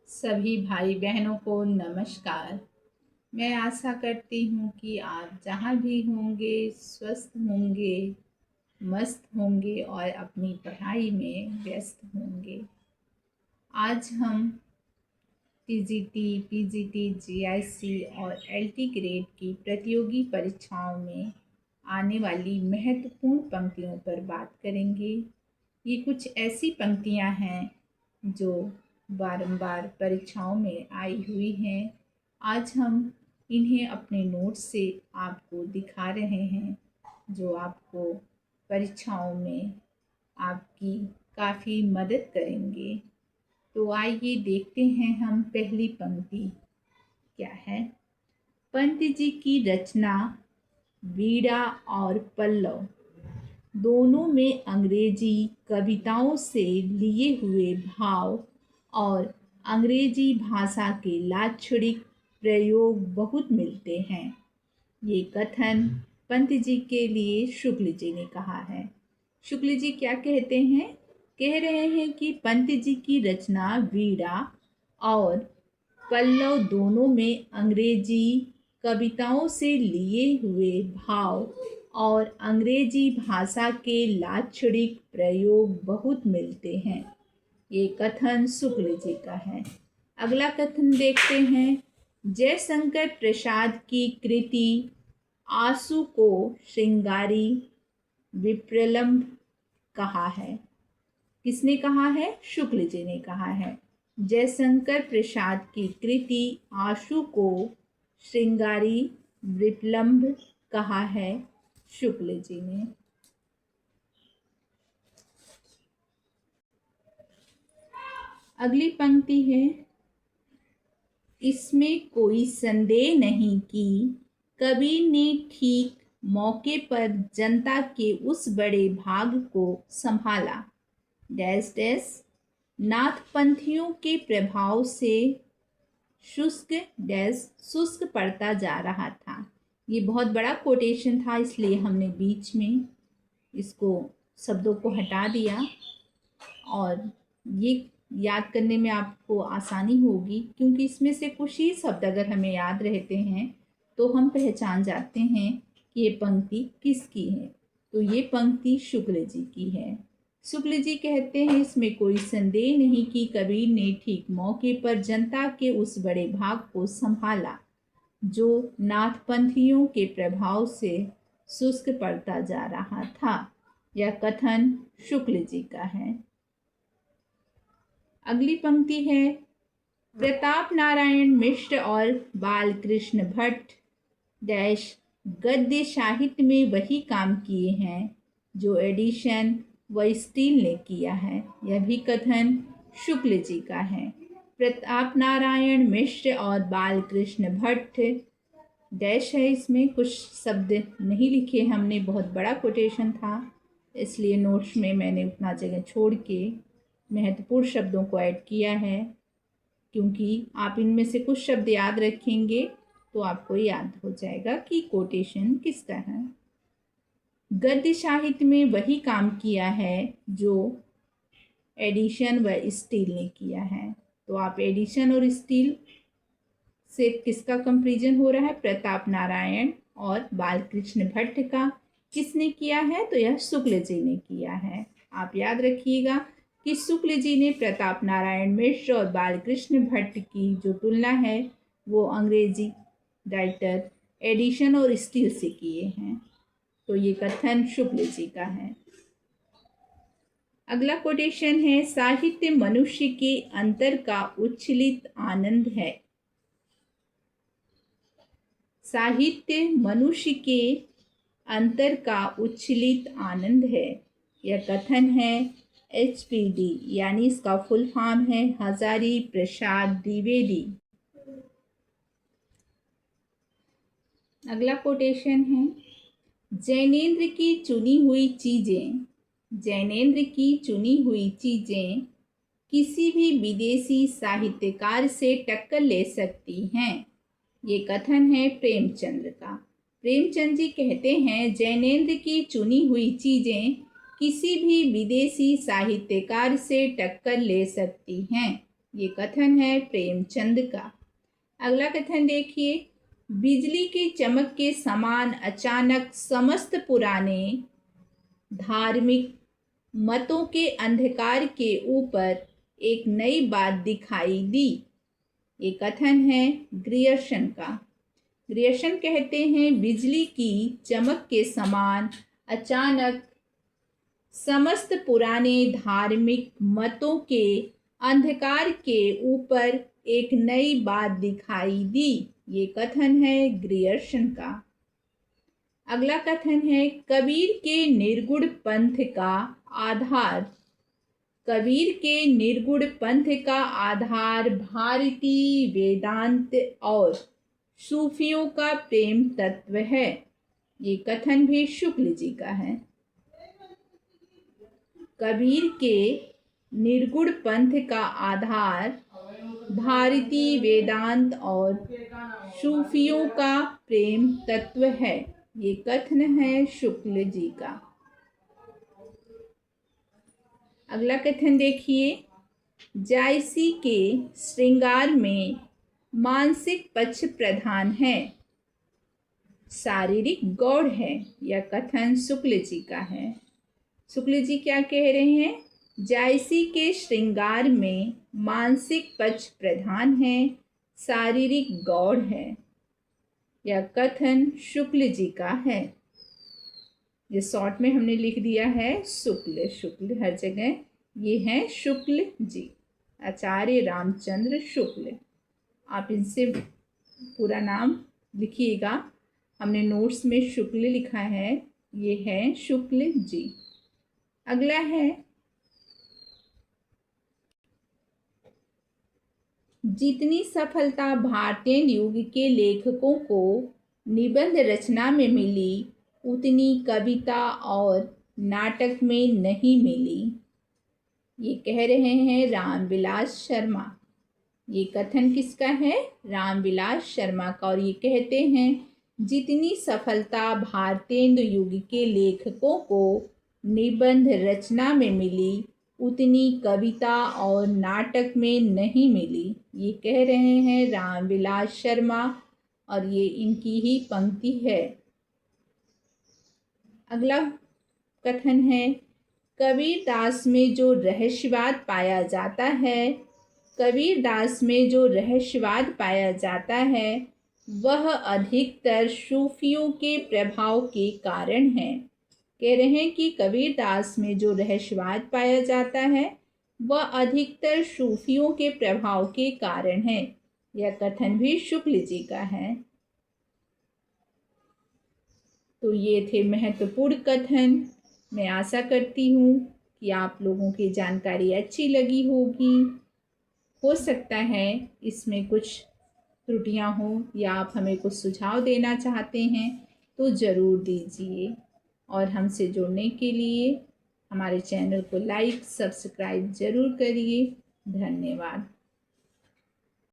सभी भाई बहनों को नमस्कार। मैं आशा करती हूँ कि आप जहाँ भी होंगे स्वस्थ होंगे, मस्त होंगे और अपनी पढ़ाई में व्यस्त होंगे। आज हम टीजीटी, पीजीटी, जीआईसी और एलटी ग्रेड की प्रतियोगी परीक्षाओं में आने वाली महत्वपूर्ण पंक्तियों पर बात करेंगे। ये कुछ ऐसी पंक्तियाँ हैं जो बारंबार परीक्षाओं में आई हुई हैं। आज हम इन्हें अपने नोट्स से आपको दिखा रहे हैं, जो आपको परीक्षाओं में आपकी काफ़ी मदद करेंगे। तो आइए देखते हैं हम पहली पंक्ति क्या है। पंत जी की रचना वीणा और पल्लव दोनों में अंग्रेजी कविताओं से लिए हुए भाव और अंग्रेजी भाषा के लाक्षणिक प्रयोग बहुत मिलते हैं। ये कथन पंत जी के लिए शुक्ल जी ने कहा है। शुक्ल जी क्या कहते हैं? कह रहे हैं कि पंत जी की रचना वीणा और पल्लव दोनों में अंग्रेजी कविताओं से लिए हुए भाव और अंग्रेजी भाषा के लाक्षणिक प्रयोग बहुत मिलते हैं। ये कथन शुक्ल जी का है। अगला कथन देखते हैं। जयशंकर प्रसाद की कृति आंसू को श्रृंगारी विप्रलंब कहा है। किसने कहा है? शुक्ल जी ने कहा है। जयशंकर प्रसाद की कृति आंसू को श्रृंगारी विप्रलंब कहा है शुक्ल जी ने। अगली पंक्ति है। इसमें कोई संदेह नहीं कि कबीर ने ठीक मौके पर जनता के उस बड़े भाग को संभाला। डैश डैश नाथपंथियों के प्रभाव से शुष्क पड़ता जा रहा था। ये बहुत बड़ा कोटेशन था, इसलिए हमने बीच में इसको शब्दों को हटा दिया और ये याद करने में आपको आसानी होगी, क्योंकि इसमें से कुछ ही शब्द अगर हमें याद रहते हैं तो हम पहचान जाते हैं कि ये पंक्ति किसकी है। तो ये पंक्ति शुक्ल जी की है। शुक्ल जी कहते हैं, इसमें कोई संदेह नहीं कि कबीर ने ठीक मौके पर जनता के उस बड़े भाग को संभाला जो नाथपंथियों के प्रभाव से शुष्क पड़ता जा रहा था। यह कथन शुक्ल जी का है। अगली पंक्ति है। प्रताप नारायण मिश्र और बालकृष्ण भट्ट डैश गद्य साहित्य में वही काम किए हैं जो एडिशन व स्टील ने किया है। यह भी कथन शुक्ल जी का है। प्रताप नारायण मिश्र और बालकृष्ण भट्ट डैश है, इसमें कुछ शब्द नहीं लिखे हमने, बहुत बड़ा कोटेशन था, इसलिए नोट्स में मैंने उतना जगह छोड़ के महत्वपूर्ण शब्दों को ऐड किया है, क्योंकि आप इनमें से कुछ शब्द याद रखेंगे तो आपको याद हो जाएगा कि कोटेशन किसका है। गद्य साहित्य में वही काम किया है जो एडिशन व स्टील ने किया है। तो आप एडिशन और स्टील से किसका कंपैरिजन हो रहा है? प्रताप नारायण और बालकृष्ण भट्ट का। किसने किया है? तो यह शुक्ल जी ने किया है। आप याद रखिएगा कि शुक्ल जी ने प्रताप नारायण मिश्र और बालकृष्ण भट्ट की जो तुलना है वो अंग्रेजी राइटर एडिशन और स्टील से किए हैं। तो ये कथन शुक्ल जी का है। अगला कोटेशन है। साहित्य मनुष्य के अंतर का उच्छलित आनंद है। साहित्य मनुष्य के अंतर का उच्छलित आनंद है। यह कथन है HPD, यानी इसका फुल फॉर्म है हजारी प्रसाद द्विवेदी। अगला कोटेशन है। जैनेन्द्र की चुनी हुई चीजें किसी भी विदेशी साहित्यकार से टक्कर ले सकती हैं। ये कथन है प्रेमचंद का। प्रेमचंद जी कहते हैं, जैनेन्द्र की चुनी हुई चीजें किसी भी विदेशी साहित्यकार से टक्कर ले सकती हैं। ये कथन है प्रेमचंद का। अगला कथन देखिए, बिजली की चमक के समान अचानक समस्त पुराने धार्मिक मतों के अंधकार के ऊपर एक नई बात दिखाई दी। ये कथन है ग्रियर्सन का। ग्रियर्सन कहते हैं, बिजली की चमक के समान अचानक समस्त पुराने धार्मिक मतों के अंधकार के ऊपर एक नई बात दिखाई दी। ये कथन है ग्रियर्सन का। अगला कथन है, कबीर के निर्गुण पंथ का आधार। कबीर के निर्गुण पंथ का आधार भारतीय वेदांत और सूफियों का प्रेम तत्व है। ये कथन भी शुक्ल जी का है। कबीर के निर्गुण पंथ का आधार भारतीय वेदांत और सूफियों का प्रेम तत्व है। ये कथन है शुक्ल जी का। अगला कथन देखिए, जायसी के श्रृंगार में मानसिक पक्ष प्रधान है, शारीरिक गौड़ है। यह कथन शुक्ल जी का है। शुक्ल जी क्या कह रहे हैं? जायसी के श्रृंगार में मानसिक पक्ष प्रधान है, शारीरिक गौड़ है। यह कथन शुक्ल जी का है। ये शॉर्ट में हमने लिख दिया है शुक्ल, शुक्ल हर जगह। ये है शुक्ल जी, आचार्य रामचंद्र शुक्ल। आप इनसे पूरा नाम लिखिएगा। हमने नोट्स में शुक्ल लिखा है, ये है शुक्ल जी। अगला है, जितनी सफलता भारतीय युग के लेखकों को निबंध रचना में मिली, उतनी कविता और नाटक में नहीं मिली। ये कह रहे हैं रामविलास शर्मा। ये कथन किसका है? रामविलास शर्मा का। और ये कहते हैं, जितनी सफलता भारतेंदु युग के लेखकों को निबंध रचना में मिली, उतनी कविता और नाटक में नहीं मिली। ये कह रहे हैं रामविलास शर्मा और ये इनकी ही पंक्ति है। अगला कथन है, कबीरदास में जो रहस्यवाद पाया जाता है, कबीरदास में जो रहस्यवाद पाया जाता है, वह अधिकतर सूफियों के प्रभाव के कारण है। कह रहे हैं कि कबीरदास में जो रहस्यवाद पाया जाता है, वह अधिकतर सूफियों के प्रभाव के कारण है। यह कथन भी शुक्ल जी का है। तो ये थे महत्वपूर्ण कथन। मैं आशा करती हूँ कि आप लोगों की जानकारी अच्छी लगी होगी। हो सकता है इसमें कुछ त्रुटियां हो या आप हमें कुछ सुझाव देना चाहते हैं तो ज़रूर दीजिए। और हमसे जुड़ने के लिए हमारे चैनल को लाइक सब्सक्राइब ज़रूर करिए। धन्यवाद।